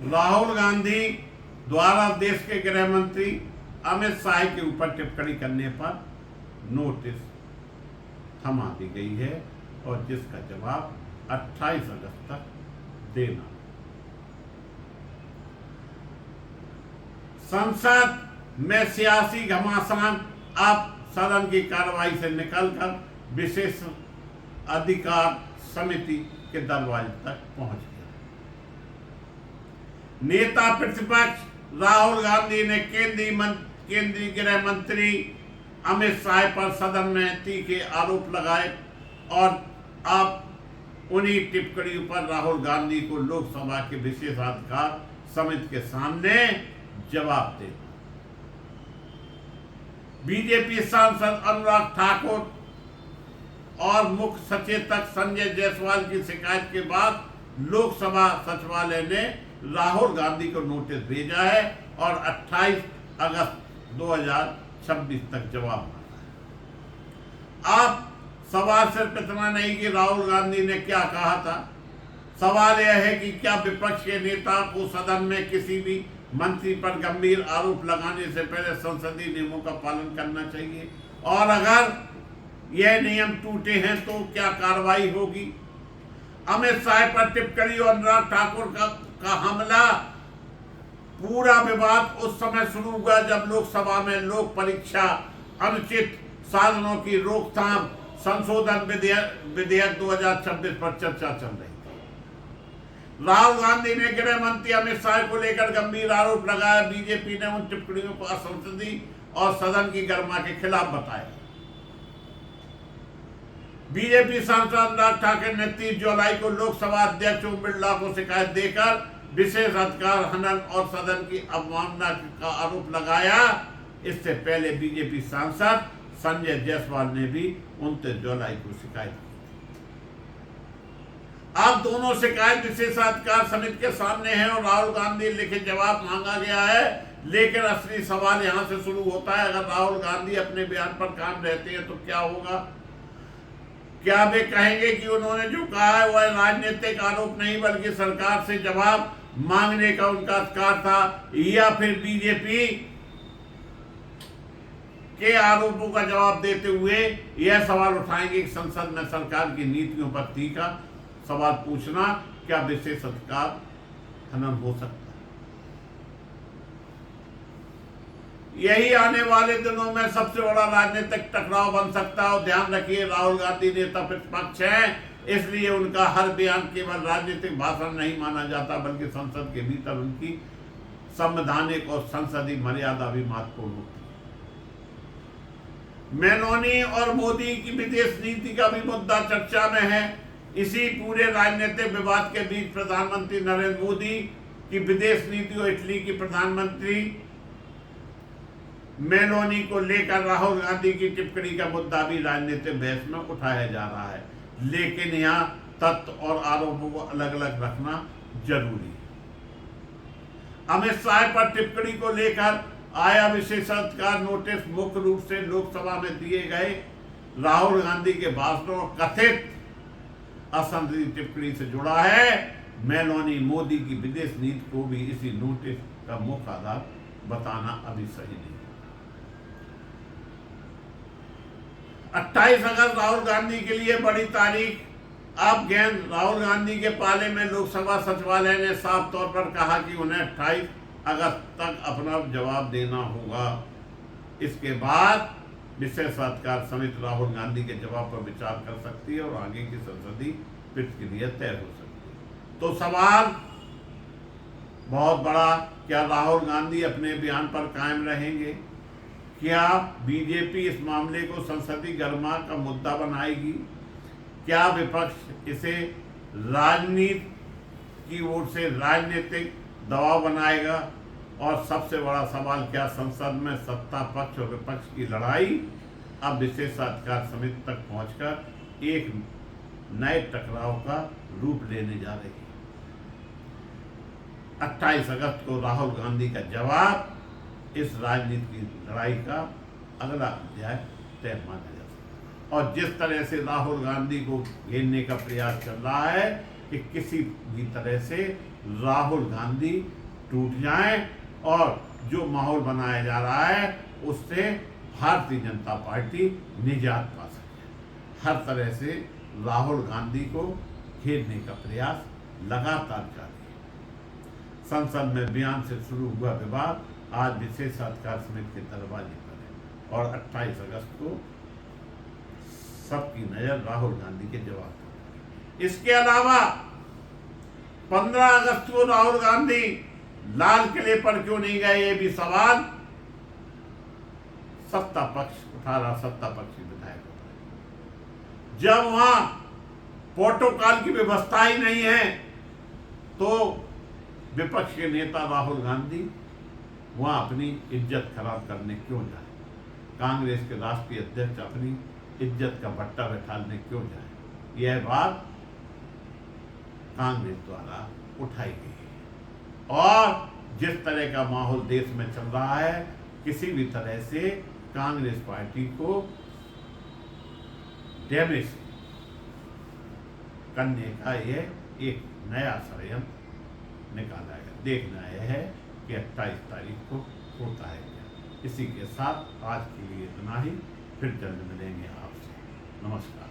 राहुल गांधी द्वारा देश के गृह मंत्री अमित शाह के ऊपर टिप्पणी करने पर नोटिस थमा दी गई है और जिसका जवाब 28 अगस्त तक देना। संसद में सियासी घमासान अब सदन की कार्रवाई से निकलकर विशेष अधिकार समिति के दरवाजे तक पहुंच गया। नेता प्रतिपक्ष राहुल गांधी ने केंद्रीय गृह मंत्री अमित शाह पर सदन में तीखे आरोप लगाए और अब उन्हीं टिप्पणियों पर राहुल गांधी को लोकसभा के विशेषाधिकार समिति के सामने जवाब देना। बीजेपी सांसद अनुराग ठाकुर और मुख्य सचेतक संजय जायसवाल की शिकायत के बाद लोकसभा सचिवालय ने राहुल गांधी को नोटिस भेजा है और 28 अगस्त 2026 तक जवाब मांगा है। अब सवाल सिर्फ इतना नहीं कि राहुल गांधी ने क्या कहा था, सवाल यह है कि क्या विपक्ष के नेता को सदन में किसी भी मंत्री पर गंभीर आरोप लगाने से पहले संसदीय नियमों का पालन करना चाहिए, और अगर यह नियम टूटे हैं तो क्या कार्रवाई होगी। अमित शाह पर टिप्पणी और अनुराग ठाकुर का हमला, पूरा विवाद उस समय शुरू हुआ जब लोकसभा में लोक परीक्षा अनुचित साधनों की रोकथाम संशोधन विधेयक 2026 पर चर्चा चल रही थी। राहुल गांधी ने गृह मंत्री अमित शाह को लेकर गंभीर आरोप लगाया। बीजेपी ने उन टिप्पणियों को असंसदीय और सदन की गरिमा के खिलाफ बताया। बीजेपी सांसद अनुराग ठाकुर ने 30 जुलाई को लोकसभा अध्यक्ष ओम बिरला को शिकायत देकर विशेष अधिकार हनन और सदन की अवमानना का आरोप लगाया। इससे पहले बीजेपी सांसद संजय जायसवाल ने भी 29 जुलाई को शिकायत की। अब दोनों शिकायत विशेषाधिकार समिति के सामने है और राहुल गांधी लिखित जवाब मांगा गया है। लेकिन असली सवाल यहां से शुरू होता है, अगर राहुल गांधी अपने बयान पर कायम रहते हैं तो क्या होगा। क्या वे कहेंगे कि उन्होंने जो कहा है वह राजनीतिक आरोप नहीं बल्कि सरकार से जवाब मांगने का उनका अधिकार था, या फिर बीजेपी के आरोपों का जवाब देते हुए यह सवाल उठाएंगे कि संसद में सरकार की नीतियों पर तीखा सवाल पूछना क्या विशेष अधिकार हनन हो सकता है। यही आने वाले दिनों में सबसे बड़ा राजनीतिक टकराव बन सकता है। और ध्यान रखिए, राहुल गांधी नेता प्रतिपक्ष हैं, इसलिए उनका हर बयान केवल राजनीतिक भाषण नहीं माना जाता बल्कि संसद के भीतर उनकी संवैधानिक और संसदीय मर्यादा भी महत्वपूर्ण होती है। मेलोनी और मोदी की विदेश नीति का भी मुद्दा चर्चा में है। इसी पूरे राजनीतिक विवाद के बीच प्रधानमंत्री नरेंद्र मोदी की विदेश नीति और इटली की प्रधानमंत्री मेलोनी को लेकर राहुल गांधी की टिप्पणी का मुद्दा भी राजनीतिक बहस में उठाया जा रहा है। लेकिन यहाँ तथ्य और आरोपों को अलग अलग रखना जरूरी है। अमित शाह पर टिप्पणी को लेकर आया विशेषाधिकार नोटिस मुख्य रूप से लोकसभा में दिए गए राहुल गांधी के भाषणों और कथित असंसदीय टिप्पणी से जुड़ा है। मेलोनी मोदी की विदेश नीति को भी इसी नोटिस का मुख्य आधार बताना अभी सही नहीं। 28 अगस्त राहुल गांधी के लिए बड़ी तारीख। अब गेंद राहुल गांधी के पाले में लोकसभा सचिवालय ने साफ तौर पर कहा कि उन्हें 28 अगस्त तक अपना जवाब देना होगा। इसके बाद विशेषाधिकार समिति राहुल गांधी के जवाब पर विचार कर सकती है और आगे की संसदीय प्रक्रिया तय हो सकती है। तो सवाल बहुत बड़ा, क्या राहुल गांधी अपने बयान पर कायम रहेंगे? क्या बीजेपी इस मामले को संसदीय गरिमा का मुद्दा बनाएगी? क्या विपक्ष इसे राजनीति की ओर से राजनीतिक दबाव बनाएगा? और सबसे बड़ा सवाल, क्या संसद में सत्ता पक्ष और विपक्ष की लड़ाई अब विशेषाधिकार समिति तक पहुंचकर एक नए टकराव का रूप लेने जा रही है? 28 अगस्त को राहुल गांधी का जवाब इस राजनीति की लड़ाई का अगला अध्याय तय माना जा सकता है। और जिस तरह से राहुल गांधी को घेरने का प्रयास चल रहा है कि किसी भी तरह से राहुल गांधी टूट जाएं और जो माहौल बनाया जा रहा है उससे भारतीय जनता पार्टी निजात पा सके। हर तरह से राहुल गांधी को घेरने का प्रयास लगातार जारी है। संसद में बयान से शुरू हुआ विवाद आज विशेषाधिकार समिति के दरवाजे पर है और 28 अगस्त को सबकी नजर राहुल गांधी के जवाब पर। इसके अलावा 15 अगस्त को राहुल गांधी लाल किले पर क्यों नहीं गए, ये भी सवाल सत्ता पक्ष उठा रहा, सत्ता पक्षी विधायक। जब वहां प्रोटोकॉल की व्यवस्था ही नहीं है तो विपक्ष के नेता राहुल गांधी वहां अपनी इज्जत खराब करने क्यों जाए? कांग्रेस के राष्ट्रीय अध्यक्ष अपनी इज्जत का भट्टा बैठाने क्यों जाए? यह बात कांग्रेस द्वारा उठाई गई है और जिस तरह का माहौल देश में चल रहा है, किसी भी तरह से कांग्रेस पार्टी को डैमेज करने का यह एक नया षड्यंत्र निकाला गया। देखना यह है कि 28 तारीख को होता है क्या। इसी के साथ आज के लिए इतना ही, फिर जल्द मिलेंगे आपसे। नमस्कार।